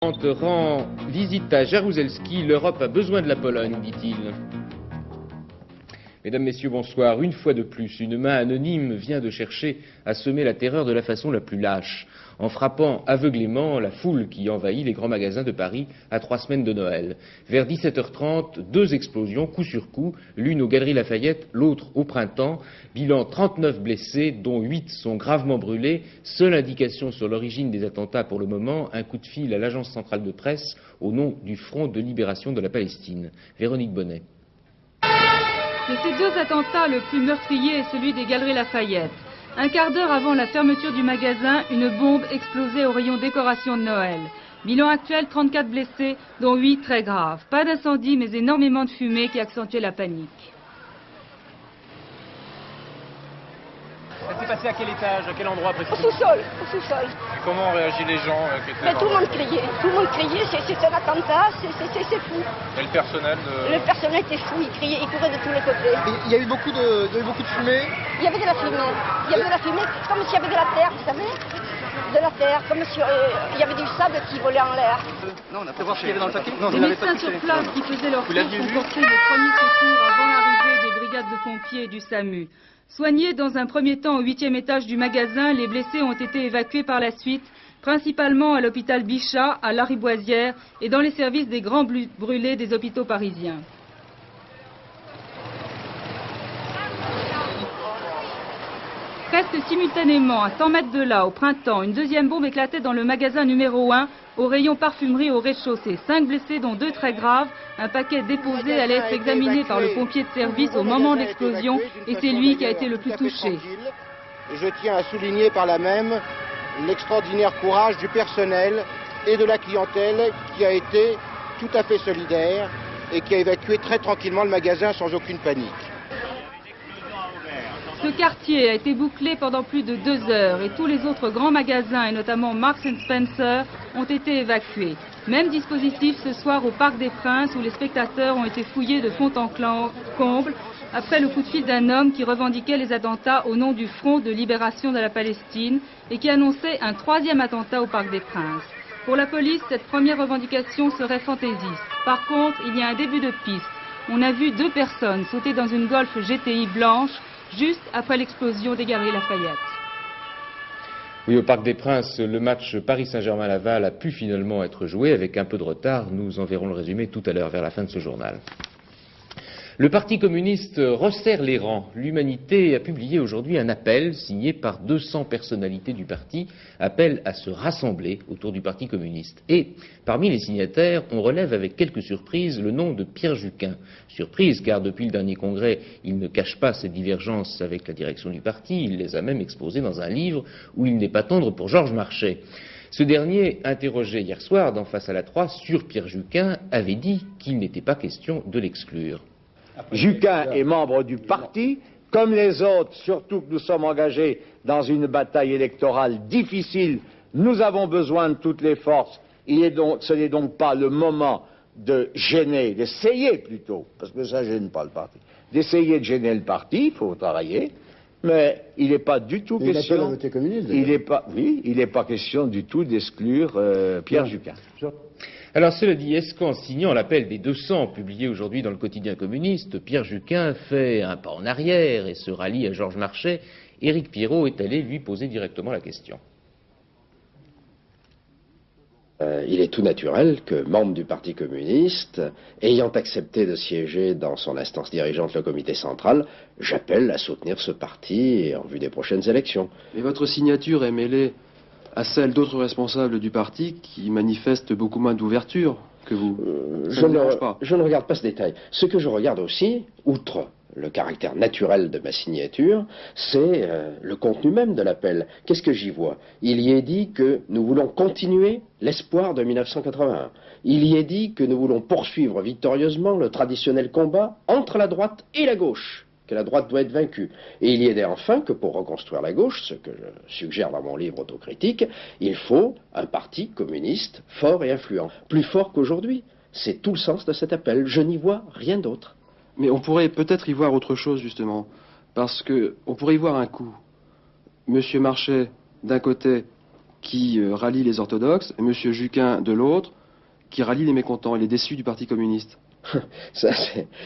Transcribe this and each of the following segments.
Rend visite à Jaruzelski, l'Europe a besoin de la Pologne, dit-il. Mesdames, Messieurs, bonsoir. Une fois de plus, une main anonyme vient de chercher à semer la terreur de la façon la plus lâche, en frappant aveuglément la foule qui envahit les grands magasins de Paris à 3 semaines de Noël. Vers 17h30, 2 explosions, coup sur coup, l'une aux Galeries Lafayette, l'autre au Printemps. Bilan 39 blessés, dont 8 sont gravement brûlés. Seule indication sur l'origine des attentats pour le moment, un coup de fil à l'agence centrale de presse au nom du Front de libération de la Palestine. Véronique Bonnet. De ces 2 attentats, le plus meurtrier est celui des Galeries Lafayette. Un quart d'heure avant la fermeture du magasin, une bombe explosait au rayon décoration de Noël. Bilan actuel, 34 blessés, dont 8 très graves. Pas d'incendie, mais énormément de fumée qui accentuait la panique. Ça s'est passé à quel étage, à quel endroit précisément? Au sous-sol, au sous-sol. Comment ont réagi les gens qui étaient Mais dans tout le monde criait, c'est un attentat, c'est fou. Et le personnel Le personnel était fou, il criait, il courait de tous les côtés. Il y a eu beaucoup de fumée. Il y avait de la fumée, comme s'il y avait de la terre, vous savez, de la terre, comme si il y avait du sable qui volait en l'air. Non, on a fait voir ce qu'il y avait dans le paquet. Non, Les médecins sur place qui faisaient leur course ont porté les premiers secours avant l'arrivée des brigades de pompiers et du SAMU. Soignés dans un premier temps au 8e étage du magasin, les blessés ont été évacués par la suite, principalement à l'hôpital Bichat, à Lariboisière et dans les services des grands brûlés des hôpitaux parisiens. Presque simultanément, à 100 mètres de là, au Printemps, une deuxième bombe éclatait dans le magasin numéro 1, au rayon parfumerie au rez-de-chaussée. 5 blessés, dont 2 très graves. Un paquet déposé allait être examiné par le pompier de service au moment de l'explosion, et c'est lui qui a été le plus touché. Je tiens à souligner par là même l'extraordinaire courage du personnel et de la clientèle qui a été tout à fait solidaire et qui a évacué très tranquillement le magasin sans aucune panique. Ce quartier a été bouclé pendant plus de 2 heures et tous les autres grands magasins, et notamment Marks & Spencer, ont été évacués. Même dispositif ce soir au Parc des Princes où les spectateurs ont été fouillés de fond en comble après le coup de fil d'un homme qui revendiquait les attentats au nom du Front de libération de la Palestine et qui annonçait un 3e attentat au Parc des Princes. Pour la police, cette première revendication serait fantaisiste. Par contre, il y a un début de piste. On a vu 2 personnes sauter dans une Golf GTI blanche juste après l'explosion des Galeries Lafayette. Oui, au Parc des Princes, le match Paris Saint-Germain-Laval a pu finalement être joué avec un peu de retard. Nous en verrons le résumé tout à l'heure, vers la fin de ce journal. Le Parti communiste resserre les rangs. L'Humanité a publié aujourd'hui un appel signé par 200 personnalités du parti, appel à se rassembler autour du Parti communiste. Et parmi les signataires, on relève avec quelques surprises le nom de Pierre Juquin. Surprise car depuis le dernier congrès, il ne cache pas ses divergences avec la direction du parti, il les a même exposées dans un livre où il n'est pas tendre pour Georges Marchais. Ce dernier, interrogé hier soir dans Face à la 3 sur Pierre Juquin, avait dit qu'il n'était pas question de l'exclure. Juquin est membre du parti, comme les autres, surtout que nous sommes engagés dans une bataille électorale difficile. Nous avons besoin de toutes les forces. Ce n'est donc pas le moment de gêner, d'essayer plutôt, parce que ça ne gêne pas le parti, d'essayer de gêner le parti, il faut travailler, mais il n'est pas du tout question... Il n'est pas question du tout d'exclure Pierre Juquin. Alors cela dit, est-ce qu'en signant l'appel des 200 publié aujourd'hui dans le quotidien communiste, Pierre Juquin fait un pas en arrière et se rallie à Georges Marchais? Éric Pirot est allé lui poser directement la question. Il est tout naturel que, membre du Parti communiste, ayant accepté de siéger dans son instance dirigeante, le comité central, j'appelle à soutenir ce parti en vue des prochaines élections. Et votre signature est mêlée à celle d'autres responsables du parti qui manifestent beaucoup moins d'ouverture que vous. Je ne regarde pas ce détail. Ce que je regarde aussi, outre le caractère naturel de ma signature, c'est le contenu même de l'appel. Qu'est-ce que j'y vois? Il y est dit que nous voulons continuer l'espoir de 1981. Il y est dit que nous voulons poursuivre victorieusement le traditionnel combat entre la droite et la gauche, que la droite doit être vaincue. Et il y est dit enfin que pour reconstruire la gauche, ce que je suggère dans mon livre autocritique, il faut un parti communiste fort et influent, plus fort qu'aujourd'hui. C'est tout le sens de cet appel. Je n'y vois rien d'autre. Mais on pourrait peut-être y voir autre chose, justement, parce qu'on pourrait y voir un coup. Monsieur Marchais, d'un côté, qui rallie les orthodoxes, et M. Juquin de l'autre, qui rallie les mécontents et les déçus du Parti communiste. Ça,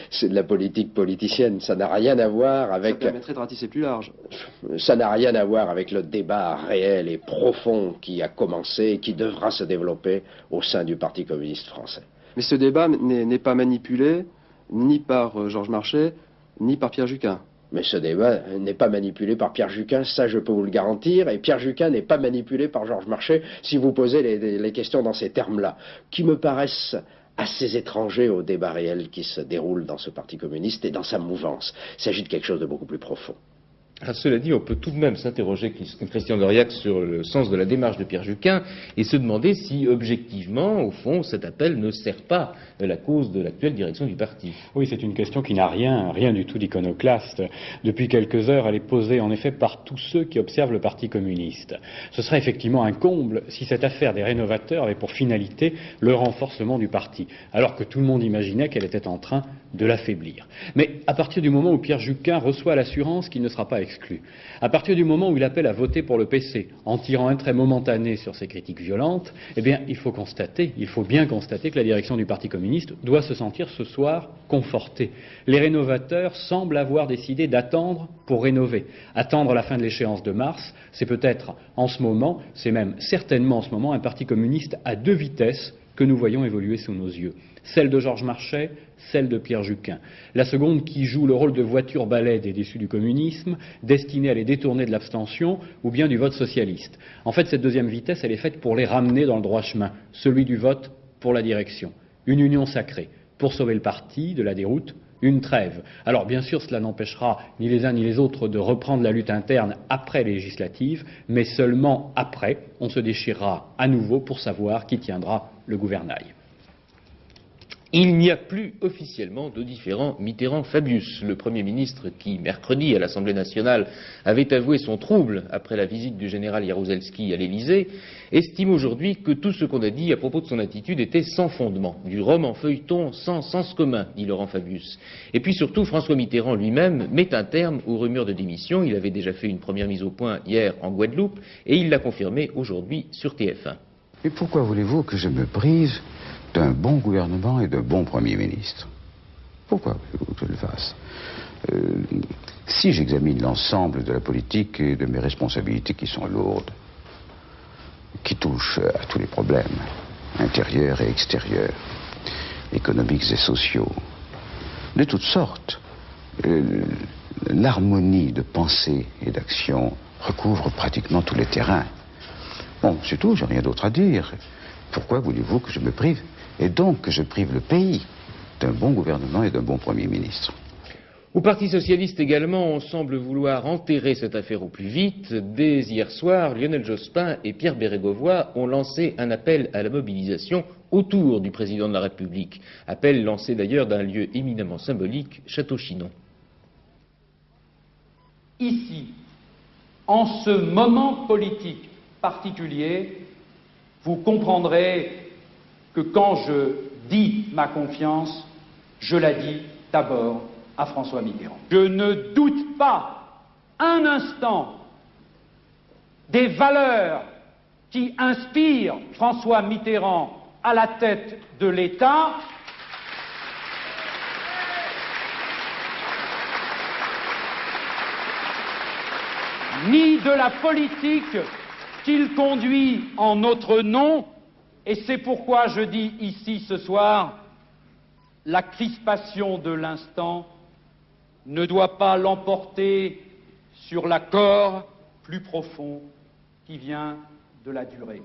c'est de la politique politicienne. Ça n'a rien à voir avec... Ça permettrait de ratisser plus large. Ça n'a rien à voir avec le débat réel et profond qui a commencé et qui devra se développer au sein du Parti communiste français. Mais ce débat n'est pas manipulé ni par Georges Marchais, ni par Pierre Juquin. Mais ce débat n'est pas manipulé par Pierre Juquin, ça je peux vous le garantir, et Pierre Juquin n'est pas manipulé par Georges Marchais si vous posez les questions dans ces termes-là, qui me paraissent assez étrangers au débat réel qui se déroule dans ce Parti communiste et dans sa mouvance. Il s'agit de quelque chose de beaucoup plus profond. Alors, cela dit, on peut tout de même s'interroger, Christian Doriac, sur le sens de la démarche de Pierre Juquin et se demander si, objectivement, au fond, cet appel ne sert pas la cause de l'actuelle direction du parti. Oui, c'est une question qui n'a rien du tout d'iconoclaste. Depuis quelques heures, elle est posée en effet par tous ceux qui observent le Parti communiste. Ce serait effectivement un comble si cette affaire des rénovateurs avait pour finalité le renforcement du parti, alors que tout le monde imaginait qu'elle était en train de l'affaiblir. Mais à partir du moment où Pierre Juquin reçoit l'assurance qu'il ne sera pas exclu, à partir du moment où il appelle à voter pour le PC, en tirant un trait momentané sur ses critiques violentes, eh bien, il faut bien constater que la direction du Parti communiste doit se sentir ce soir confortée. Les rénovateurs semblent avoir décidé d'attendre pour rénover. Attendre la fin de l'échéance de mars, c'est peut-être en ce moment, c'est même certainement en ce moment, un Parti communiste à deux vitesses que nous voyons évoluer sous nos yeux. Celle de Georges Marchais, celle de Pierre Juquin. La seconde qui joue le rôle de voiture-balai des déçus du communisme, destinée à les détourner de l'abstention ou bien du vote socialiste. En fait, cette deuxième vitesse, elle est faite pour les ramener dans le droit chemin, celui du vote pour la direction. Une union sacrée, pour sauver le parti de la déroute, une trêve. Alors bien sûr, cela n'empêchera ni les uns ni les autres de reprendre la lutte interne après les législatives, mais seulement après, on se déchirera à nouveau pour savoir qui tiendra le gouvernail. Il n'y a plus officiellement de différend Mitterrand-Fabius. Le Premier ministre qui, mercredi, à l'Assemblée nationale, avait avoué son trouble après la visite du général Jaruzelski à l'Élysée, estime aujourd'hui que tout ce qu'on a dit à propos de son attitude était sans fondement. Du roman feuilleton sans sens commun, dit Laurent Fabius. Et puis surtout, François Mitterrand lui-même met un terme aux rumeurs de démission. Il avait déjà fait une première mise au point hier en Guadeloupe et il l'a confirmé aujourd'hui sur TF1. Et pourquoi voulez-vous que je me prive d'un bon gouvernement et d'un bon Premier ministre? Pourquoi voulez-vous que je le fasse? Si j'examine l'ensemble de la politique et de mes responsabilités qui sont lourdes, qui touchent à tous les problèmes, intérieurs et extérieurs, économiques et sociaux, de toutes sortes, l'harmonie de pensée et d'action recouvre pratiquement tous les terrains. Bon, c'est tout, j'ai rien d'autre à dire. Pourquoi voulez-vous que je me prive, et donc que je prive le pays, d'un bon gouvernement et d'un bon Premier ministre? Au Parti socialiste également, on semble vouloir enterrer cette affaire au plus vite. Dès hier soir, Lionel Jospin et Pierre Bérégovoy ont lancé un appel à la mobilisation autour du président de la République. Appel lancé d'ailleurs d'un lieu éminemment symbolique, Château-Chinon. Ici, en ce moment politique particulier, vous comprendrez que quand je dis ma confiance, je la dis d'abord à François Mitterrand. Je ne doute pas un instant des valeurs qui inspirent François Mitterrand à la tête de l'État. Ni de la politique qu'il conduit en notre nom, et c'est pourquoi je dis ici ce soir, la crispation de l'instant ne doit pas l'emporter sur l'accord plus profond qui vient de la durée.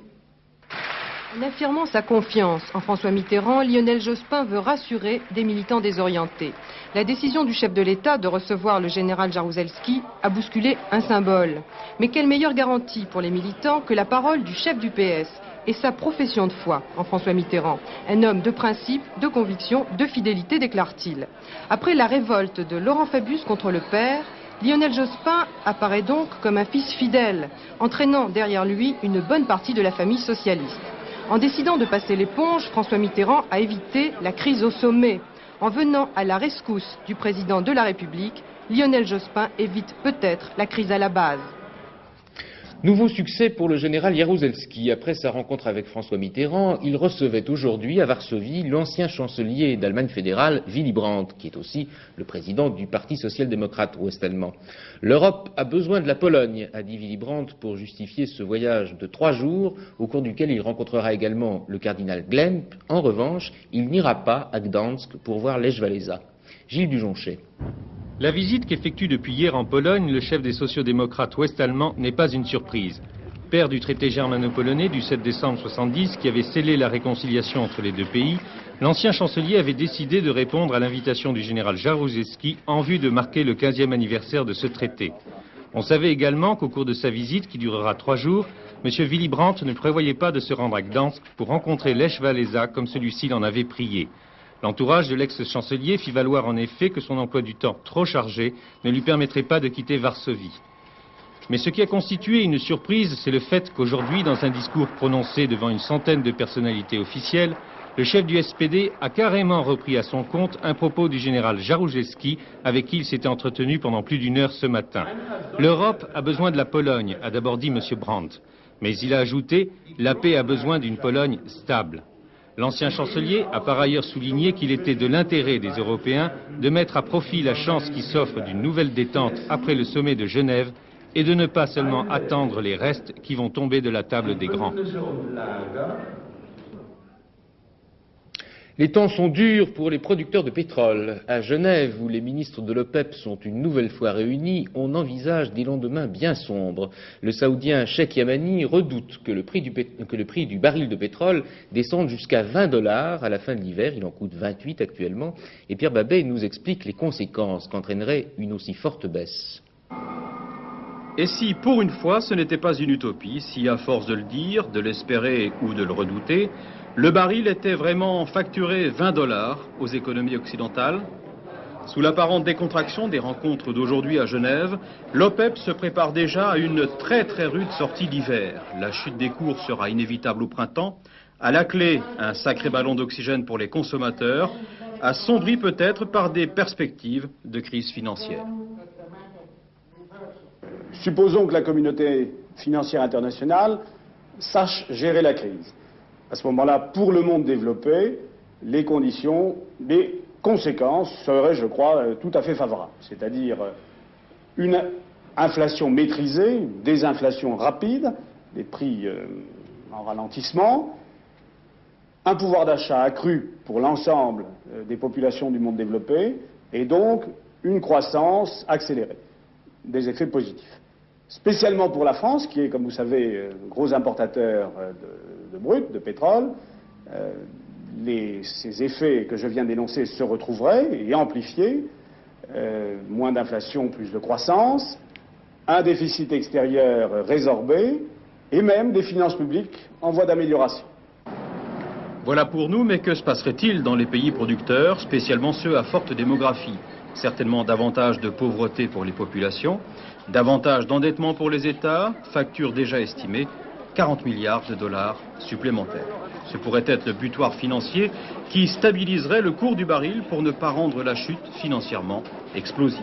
En affirmant sa confiance en François Mitterrand, Lionel Jospin veut rassurer des militants désorientés. La décision du chef de l'État de recevoir le général Jaruzelski a bousculé un symbole. Mais quelle meilleure garantie pour les militants que la parole du chef du PS et sa profession de foi en François Mitterrand. Un homme de principe, de conviction, de fidélité, déclare-t-il. Après la révolte de Laurent Fabius contre le père, Lionel Jospin apparaît donc comme un fils fidèle, entraînant derrière lui une bonne partie de la famille socialiste. En décidant de passer l'éponge, François Mitterrand a évité la crise au sommet. En venant à la rescousse du président de la République, Lionel Jospin évite peut-être la crise à la base. Nouveau succès pour le général Jaruzelski. Après sa rencontre avec François Mitterrand, il recevait aujourd'hui à Varsovie l'ancien chancelier d'Allemagne fédérale, Willy Brandt, qui est aussi le président du Parti social-démocrate ouest-allemand. L'Europe a besoin de la Pologne, a dit Willy Brandt, pour justifier ce voyage de 3 jours, au cours duquel il rencontrera également le cardinal Glemp. En revanche, il n'ira pas à Gdansk pour voir Lech Walesa. Gilles Dujonchet. La visite qu'effectue depuis hier en Pologne le chef des sociodémocrates ouest-allemands n'est pas une surprise. Père du traité germano-polonais du 7 décembre 1970 qui avait scellé la réconciliation entre les deux pays, l'ancien chancelier avait décidé de répondre à l'invitation du général Jaruzelski en vue de marquer le 15e anniversaire de ce traité. On savait également qu'au cours de sa visite, qui durera 3 jours, M. Willy Brandt ne prévoyait pas de se rendre à Gdansk pour rencontrer Lech Walesa comme celui-ci l'en avait prié. L'entourage de l'ex-chancelier fit valoir en effet que son emploi du temps trop chargé ne lui permettrait pas de quitter Varsovie. Mais ce qui a constitué une surprise, c'est le fait qu'aujourd'hui, dans un discours prononcé devant une centaine de personnalités officielles, le chef du SPD a carrément repris à son compte un propos du général Jaruzelski avec qui il s'était entretenu pendant plus d'1 heure ce matin. L'Europe a besoin de la Pologne, a d'abord dit M. Brandt. Mais il a ajouté, la paix a besoin d'une Pologne stable. L'ancien chancelier a par ailleurs souligné qu'il était de l'intérêt des Européens de mettre à profit la chance qui s'offre d'une nouvelle détente après le sommet de Genève et de ne pas seulement attendre les restes qui vont tomber de la table des grands. Les temps sont durs pour les producteurs de pétrole. À Genève, où les ministres de l'OPEP sont une nouvelle fois réunis, on envisage des lendemains bien sombres. Le saoudien Sheikh Yamani redoute que le prix du baril de pétrole descende jusqu'à 20 $ à la fin de l'hiver. Il en coûte 28 actuellement. Et Pierre Babet nous explique les conséquences qu'entraînerait une aussi forte baisse. Et si, pour une fois, ce n'était pas une utopie, si à force de le dire, de l'espérer ou de le redouter, le baril était vraiment facturé 20 $ aux économies occidentales? Sous l'apparente décontraction des rencontres d'aujourd'hui à Genève, l'OPEP se prépare déjà à une très rude sortie d'hiver. La chute des cours sera inévitable au printemps. À la clé, un sacré ballon d'oxygène pour les consommateurs, assombri peut-être par des perspectives de crise financière. Supposons que la communauté financière internationale sache gérer la crise. À ce moment-là, pour le monde développé, les conséquences seraient, je crois, tout à fait favorables. C'est-à-dire une inflation maîtrisée, une désinflation rapide, des prix en ralentissement, un pouvoir d'achat accru pour l'ensemble des populations du monde développé, et donc une croissance accélérée, des effets positifs. Spécialement pour la France, qui est, comme vous savez, gros importateur de brut, de pétrole, ces effets que je viens d'énoncer se retrouveraient et amplifiés. Moins d'inflation, plus de croissance, un déficit extérieur résorbé et même des finances publiques en voie d'amélioration. Voilà pour nous, mais que se passerait-il dans les pays producteurs, spécialement ceux à forte démographie? Certainement davantage de pauvreté pour les populations, davantage d'endettement pour les États, facture déjà estimée, 40 milliards de dollars supplémentaires. Ce pourrait être le butoir financier qui stabiliserait le cours du baril pour ne pas rendre la chute financièrement explosive.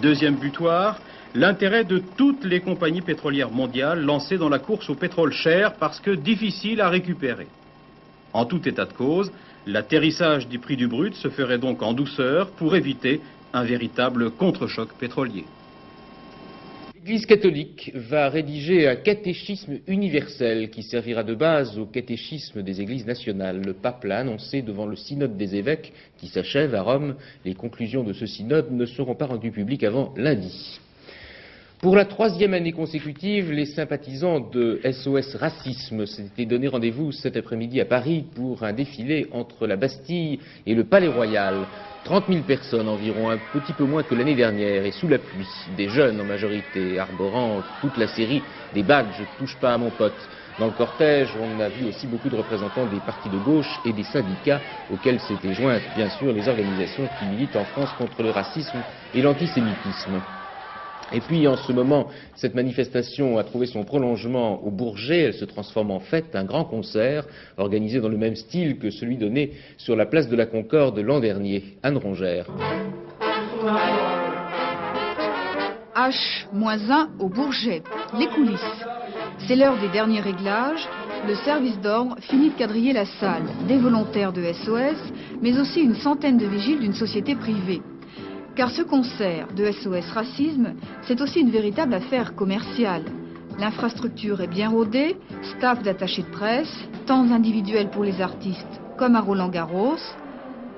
Deuxième butoir, l'intérêt de toutes les compagnies pétrolières mondiales lancées dans la course au pétrole cher parce que difficile à récupérer. En tout état de cause, l'atterrissage du prix du brut se ferait donc en douceur pour éviter un véritable contre-choc pétrolier. L'Église catholique va rédiger un catéchisme universel qui servira de base au catéchisme des églises nationales. Le pape l'a annoncé devant le synode des évêques qui s'achève à Rome. Les conclusions de ce synode ne seront pas rendues publiques avant lundi. Pour la 3e année consécutive, les sympathisants de SOS Racisme s'étaient donné rendez-vous cet après-midi à Paris pour un défilé entre la Bastille et le Palais Royal. 30 000 personnes environ, un petit peu moins que l'année dernière, et sous la pluie, des jeunes en majorité, arborant toute la série des badges « Touche pas à mon pote ». Dans le cortège, on a vu aussi beaucoup de représentants des partis de gauche et des syndicats, auxquels s'étaient jointes, bien sûr, les organisations qui militent en France contre le racisme et l'antisémitisme. Et puis, en ce moment, cette manifestation a trouvé son prolongement au Bourget. Elle se transforme en fête, un grand concert organisé dans le même style que celui donné sur la place de la Concorde l'an dernier. Anne Rongère. À H-1 au Bourget. Les coulisses. C'est l'heure des derniers réglages. Le service d'ordre finit de quadriller la salle. Des volontaires de SOS, mais aussi une centaine de vigiles d'une société privée. Car ce concert de SOS Racisme, c'est aussi une véritable affaire commerciale. L'infrastructure est bien rodée, staff d'attachés de presse, temps individuels pour les artistes comme à Roland-Garros,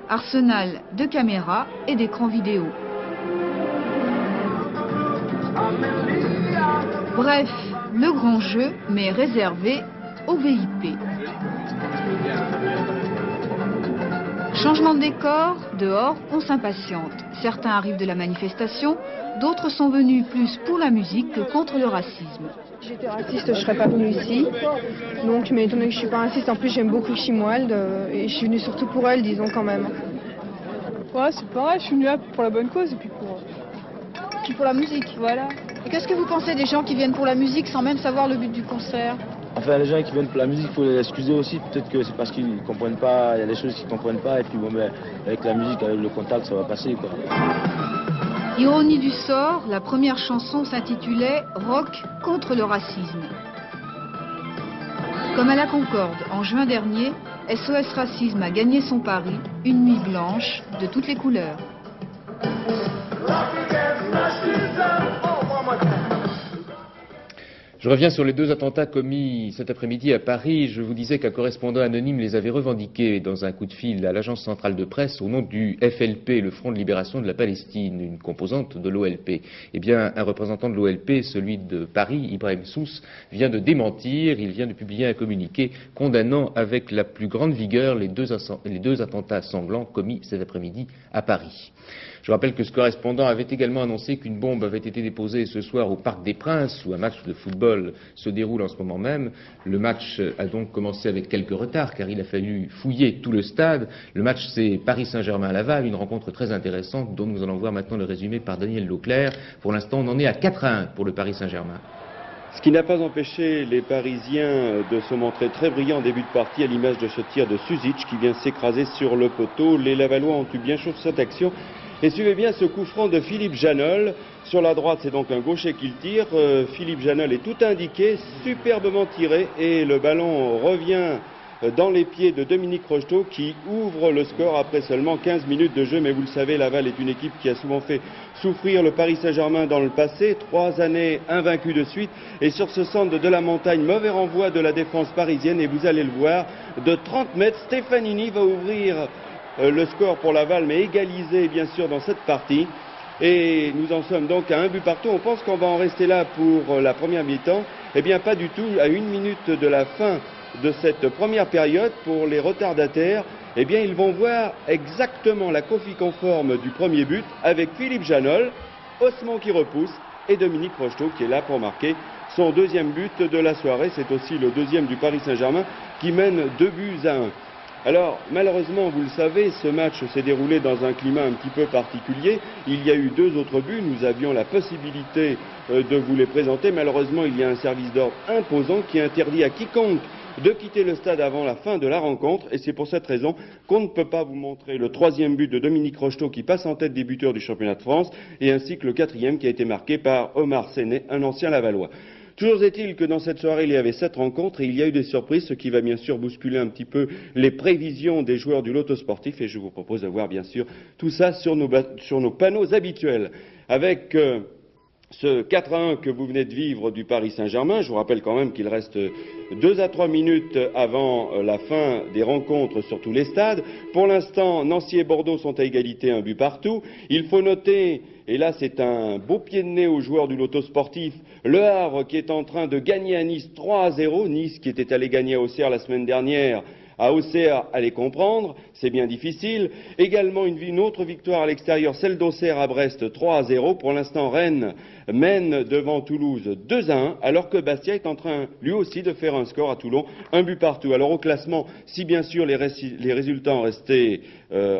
arsenal de caméras et d'écrans vidéo. Bref, le grand jeu, mais réservé aux VIP. Changement de décor, dehors, on s'impatiente. Certains arrivent de la manifestation, d'autres sont venus plus pour la musique que contre le racisme. J'étais raciste, je serais pas venue ici. Donc, mais étant donné que je suis pas raciste, en plus j'aime beaucoup Chimwald et je suis venue surtout pour elle, disons quand même. Ouais, c'est pareil, je suis venue là pour la bonne cause et puis pour la musique. Voilà. Et qu'est-ce que vous pensez des gens qui viennent pour la musique sans même savoir le but du concert? Enfin, les gens qui viennent pour la musique, il faut les excuser aussi. Peut-être que c'est parce qu'ils ne comprennent pas, il y a des choses qu'ils ne comprennent pas. Et puis, bon, ben, avec la musique, avec le contact, ça va passer, quoi. Ironie du sort, la première chanson s'intitulait « Rock contre le racisme ». Comme à la Concorde, en juin dernier, SOS Racisme a gagné son pari, une nuit blanche de toutes les couleurs. Je reviens sur les 2 attentats commis cet après-midi à Paris. Je vous disais qu'un correspondant anonyme les avait revendiqués dans un coup de fil à l'agence centrale de presse au nom du FLP, le Front de Libération de la Palestine, une composante de l'OLP. Eh bien, un représentant de l'OLP, celui de Paris, Ibrahim Sous, vient de démentir. Il vient de publier un communiqué condamnant avec la plus grande vigueur les deux attentats sanglants commis cet après-midi à Paris. Je rappelle que ce correspondant avait également annoncé qu'une bombe avait été déposée ce soir au Parc des Princes, où un match de football se déroule en ce moment même. Le match a donc commencé avec quelques retards, car il a fallu fouiller tout le stade. Le match, c'est Paris Saint-Germain-Laval, une rencontre très intéressante, dont nous allons voir maintenant le résumé par Daniel Leclerc. Pour l'instant, on en est à 4-1 pour le Paris Saint-Germain. Ce qui n'a pas empêché les Parisiens de se montrer très brillants en début de partie, à l'image de ce tir de Suzic qui vient s'écraser sur le poteau. Les Lavallois ont eu bien chaud cette action. Et suivez bien ce coup franc de Philippe Janol. Sur la droite, c'est donc un gaucher qui le tire. Philippe Janol est tout indiqué, superbement tiré. Et le ballon revient dans les pieds de Dominique Rocheteau qui ouvre le score après seulement 15 minutes de jeu. Mais vous le savez, Laval est une équipe qui a souvent fait souffrir le Paris Saint-Germain dans le passé. 3 années invaincues de suite. Et sur ce centre de la montagne, mauvais renvoi de la défense parisienne. Et vous allez le voir, de 30 mètres, Stefanini va ouvrir le score pour Laval, mais égalisé bien sûr dans cette partie. Et nous en sommes donc à 1 but partout. On pense qu'on va en rester là pour la première mi-temps. Eh bien pas du tout. À 1 minute de la fin de cette première période, pour les retardataires, eh bien ils vont voir exactement la copie conforme du premier but avec Philippe Janol, Osman qui repousse et Dominique Rocheteau qui est là pour marquer son 2e but de la soirée. C'est aussi le 2e du Paris Saint-Germain qui mène 2-1. Alors, malheureusement, vous le savez, ce match s'est déroulé dans un climat un petit peu particulier. Il y a eu 2 autres buts. Nous avions la possibilité de vous les présenter. Malheureusement, il y a un service d'ordre imposant qui interdit à quiconque de quitter le stade avant la fin de la rencontre. Et c'est pour cette raison qu'on ne peut pas vous montrer le 3e but de Dominique Rocheteau qui passe en tête des buteurs du championnat de France, et ainsi que le 4e qui a été marqué par Omar Séné, un ancien Lavallois. Toujours est-il que dans cette soirée, il y avait 7 rencontres et il y a eu des surprises, ce qui va bien sûr bousculer un petit peu les prévisions des joueurs du loto sportif. Et je vous propose de voir bien sûr tout ça sur nos panneaux habituels. Avec ce 4-1 que vous venez de vivre du Paris Saint-Germain, je vous rappelle quand même qu'il reste 2 à 3 minutes avant la fin des rencontres sur tous les stades. Pour l'instant, Nancy et Bordeaux sont à égalité, 1 but partout. Il faut noter, et là c'est un beau pied de nez aux joueurs du loto sportif, Le Havre qui est en train de gagner à Nice 3-0. Nice qui était allé gagner à Auxerre la semaine dernière. À Auxerre, allez comprendre, c'est bien difficile. Également une autre victoire à l'extérieur, celle d'Auxerre à Brest 3-0. Pour l'instant, Rennes mène devant Toulouse 2-1, alors que Bastia est en train lui aussi de faire un score à Toulon, 1 but partout. Alors au classement, si bien sûr les résultats ont resté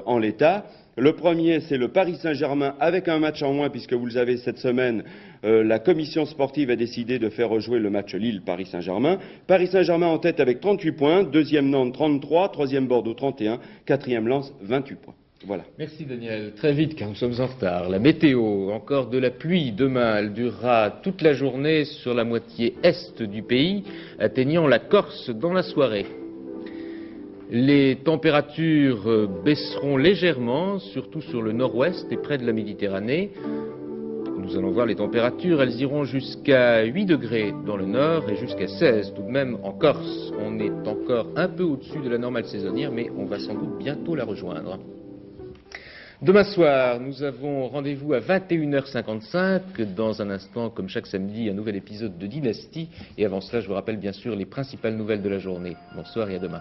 en l'état, le premier c'est le Paris Saint-Germain avec un match en moins, puisque vous le savez cette semaine, la commission sportive a décidé de faire rejouer le match Lille-Paris Saint-Germain. Paris Saint-Germain en tête avec 38 points, 2e Nantes 33, 3e Bordeaux 31, 4e Lens 28 points. Voilà. Merci Daniel. Très vite car nous sommes en retard. La météo, encore de la pluie demain. Elle durera toute la journée sur la moitié est du pays, atteignant la Corse dans la soirée. Les températures baisseront légèrement, surtout sur le nord-ouest et près de la Méditerranée. Nous allons voir les températures, elles iront jusqu'à 8 degrés dans le nord et jusqu'à 16 tout de même en Corse. On est encore un peu au-dessus de la normale saisonnière, mais on va sans doute bientôt la rejoindre. Demain soir, nous avons rendez-vous à 21h55. Dans un instant, comme chaque samedi, un nouvel épisode de Dynastie. Et avant cela, je vous rappelle bien sûr les principales nouvelles de la journée. Bonsoir et à demain.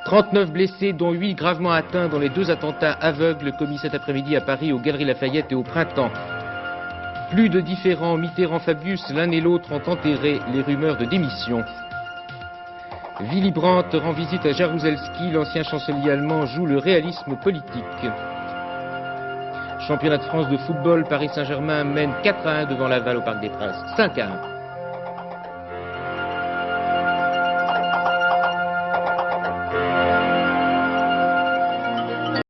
39 blessés, dont 8 gravement atteints dans les 2 attentats aveugles commis cet après-midi à Paris, aux Galeries Lafayette et au Printemps. Plus de différends, Mitterrand-Fabius, l'un et l'autre ont enterré les rumeurs de démission. Willy Brandt rend visite à Jaruzelski, l'ancien chancelier allemand joue le réalisme politique. Championnat de France de football, Paris Saint-Germain mène 4-1 devant Laval au Parc des Princes. 5-1.